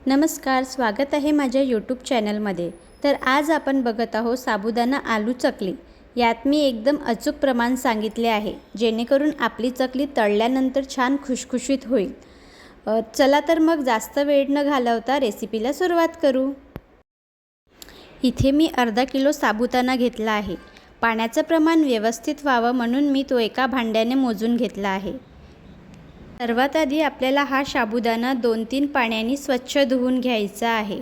नमस्कार, स्वागत आहे माझ्या यूट्यूब चॅनलमध्ये। तर आज आपण बघत आहोत साबुदाणा आलू चकली। यात मी एकदम अचूक प्रमाण सांगितले आहे, जेणेकरून आपली चकली तळल्यानंतर छान खुशखुशीत होईल। चला तर मग जास्त वेळ न घालवता रेसिपीला सुरुवात करू। इथे मी अर्धा किलो साबुदाणा घेतला आहे। पाण्याचं प्रमाण व्यवस्थित व्हावं म्हणून मी तो एका भांड्याने मोजून घेतला आहे। सर्वात आधी आपल्याला हा साबुदाणा 2-3 पाण्याने स्वच्छ धुवून घ्यायचा आहे।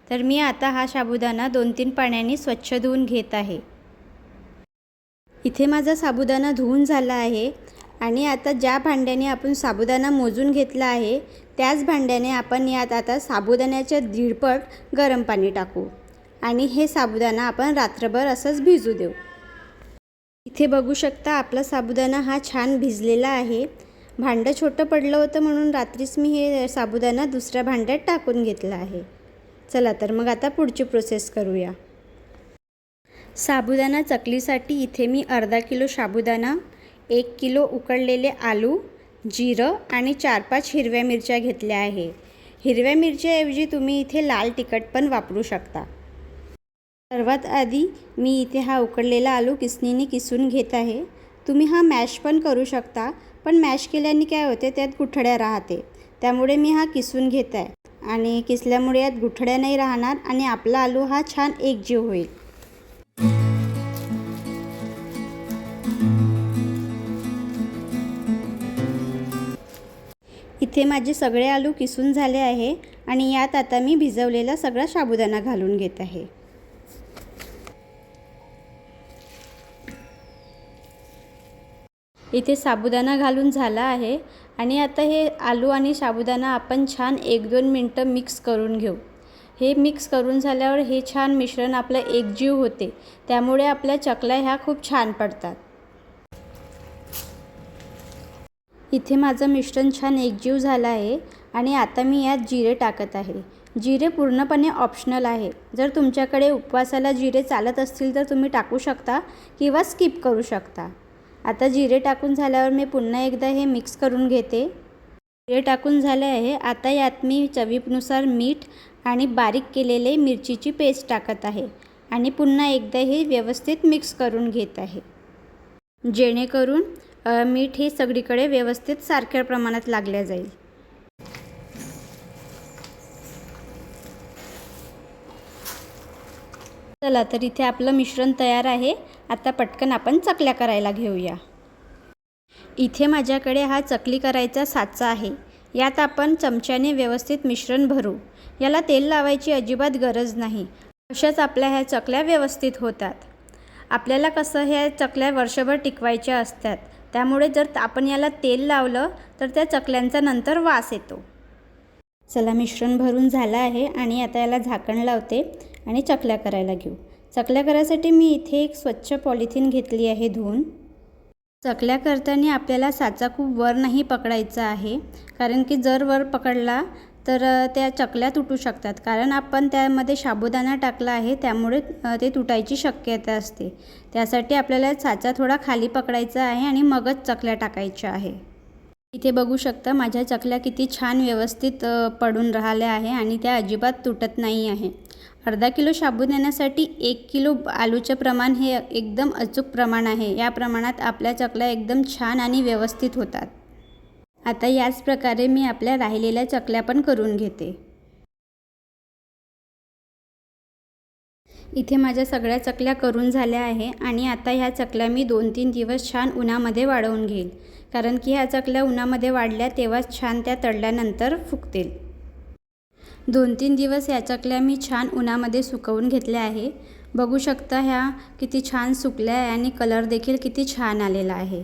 तर मी आता हा साबुदाणा 2-3 पाण्याने स्वच्छ धुवून घेत आहे। इथे माझा साबुदाणा धुवून झाला आहे आणि आता ज्या भांड्याने आपण साबुदाणा मोजून घेतला आहे त्याच भांड्याने आपण यात आता साबुदाण्याच्या दीडपट गरम पाणी टाकू आणि हे साबुदाणा आपण रात्रभर असंच भिजू देऊ। इथे बघू शकता आपला साबुदाणा हा छान भिजलेला आहे। भांडं छोटं पडलं होतं म्हणून रात्रीच मी हे साबुदाणा दुसऱ्या भांड्यात टाकून घेतला आहे। चला तर मग आता पुढची प्रोसेस करूया। साबुदाणा चकलीसाठी इथे मी अर्धा किलो साबुदाणा, 1 किलो उकडलेले आलू, जिरं आणि 4-5 हिरव्या मिरच्या घेतल्या आहे। हिरव्या मिरच्याऐवजी तुम्ही इथे लाल तिखट पण वापरू शकता। सर्वात आधी मी इथे हा उकडलेला आलू किसणीने किसून घेत आहे। तुम्ही हा मॅश पण करू शकता, पण मॅश केल्याने काय होते त्यात गुठळ्या राहते, त्यामुळे मी हा किसून घेत आहे आणि किसल्यामुळे यात गुठळ्या नाही राहणार आणि आपला आलू हा छान एकजीव होईल। इथे माझे सगळे आलू किसून झाले आहे आणि यात आता मी भिजवलेला सगळा साबुदाणा घालून घेत आहे। इथे साबुदाणा घालून झाला आहे आणि आता हे आलू आणि साबुदाणा आपण छान 1-2 मिनटं मिक्स करून घेऊ। हे मिक्स करून झाल्यावर हे छान मिश्रण आपलं एकजीव होते, त्यामुळे आपल्या चकल्या ह्या खूप छान पडतात। इथे माझं मिश्रण छान एकजीव झालं आहे आणि आता मी यात जिरे टाकत आहे। जिरे पूर्णपणे ऑप्शनल आहे। जर तुमच्याकडे उपवासाला जिरे चालत असतील तर तुम्ही टाकू शकता किंवा स्किप करू शकता। आता जिरे टाकून झाल्यावर मी पुन्हा एकदा हे मिक्स करून घेते। जिरे टाकून झाले आहे। आता यात मी चवीनुसार मीठ आणि बारीक केलेले मिरचीची पेस्ट टाकत आहे आणि पुन्हा एकदा हे व्यवस्थित मिक्स करून घेत आहे, जेणेकरून मीठ हे सगळीकडे व्यवस्थित सारख्या प्रमाणात लागले जाईल। चला तर इथे आपलं मिश्रण तयार आहे। आता पटकन आपण चकल्या करायला घेऊया। इथे माझ्याकडे हा चकली करायचा साचा आहे। यात आपण चमच्याने व्यवस्थित मिश्रण भरू। याला तेल लावायची अजिबात गरज नाही, अशाच आपल्या ह्या चकल्या व्यवस्थित होतात। आपल्याला कसं ह्या चकल्या वर्षभर टिकवायच्या असतात, त्यामुळे जर आपण याला तेल लावलं तर त्या चकल्यांचा नंतर वास येतो। चला, मिश्रण भरून झालं आहे आणि आता याला झाकण लावते आणि चकल्या करायला घेऊ। चकल्या करायसाठी मी इथे एक स्वच्छ पॉलिथिन घेतली आहे धुवून। चकल्या करताना आपल्याला साचा खूप वर नाही पकडायचा आहे, कारण की जर वर पकडला तर त्या चकल्या तुटू शकतात, कारण आपण त्यामध्ये साबुदाणा टाकला आहे, त्यामुळे ते तुटायची शक्यता असते। त्यासाठी आपल्याला साचा थोडा खाली पकडायचा आहे आणि मगच चकल्या टाकायच्या आहे। इथे बघू शकता माझ्या चकल्या किती छान व्यवस्थित पडून राहिल्या आहे आणि त्या अजिबात तुटत नाही आहे। अर्धा किलो साबुदाण्यासाठी 1 किलो आलूचे प्रमाण हे एकदम अचूक प्रमाण आहे। या प्रमाणात आपल्या चकल्या एकदम छान आणि व्यवस्थित होतात। आता याच प्रकारे मी आपल्या राहिलेल्या चकल्या पण करून घेते। इथे माझ्या सगळ्या चकल्या करून झाल्या आहे आणि आता ह्या चकल्या मी 2-3 दिवस छान उन्हामध्ये वाळवून घेईल, कारण की ह्या चकल्या उन्हामध्ये वाळल्या तेव्हाच छान त्या तळल्यानंतर फुगतील। 2-3 दिवस ह्या चकल्या मी छान उन्हामध्ये सुकवून घेतल्या आहे। बघू शकता ह्या किती छान सुकल्या आहे आणि कलर देखील किती छान आलेला आहे।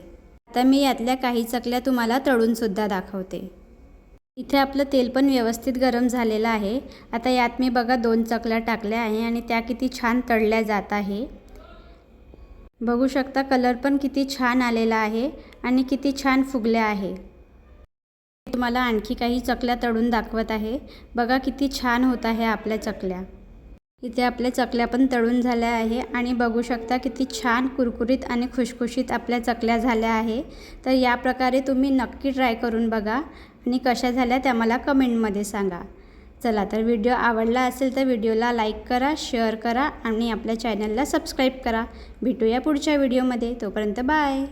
आता मी यातल्या काही चकल्या तुम्हाला तळून सुद्धा दाखवते। इथे आपलं तेल पण व्यवस्थित गरम झालेलं आहे। आता यात मी बघा 2 चकल्या टाकल्या आहे आणि त्या किती छान तळल्या जात आहे। बघू शकता कलर पण किती छान आलेला आहे आणि किती छान फुगल्या आहे। तुम्हाला आणखी काही चकल्या तळून दाखवत आहे। बघा किती छान होत आहे आपल्या चकल्या। इथे आपल्या चकल्या पण तळून झाल्या आहे आणि बघू शकता किती छान कुरकुरीत आणि खुशखुशीत आपल्या चकल्या झाल्या आहे। तर या प्रकारे तुम्ही नक्की ट्राय करून बघा आणि कशा झाल्या त्या मला कमेंटमध्ये सांगा। चला तर व्हिडिओ आवडला असेल तर व्हिडिओला लाईक करा, शेअर करा आणि आपल्या चॅनलला सबस्क्राईब करा. भेटूया पुढच्या व्हिडिओमध्ये. तोपर्यंत बाय.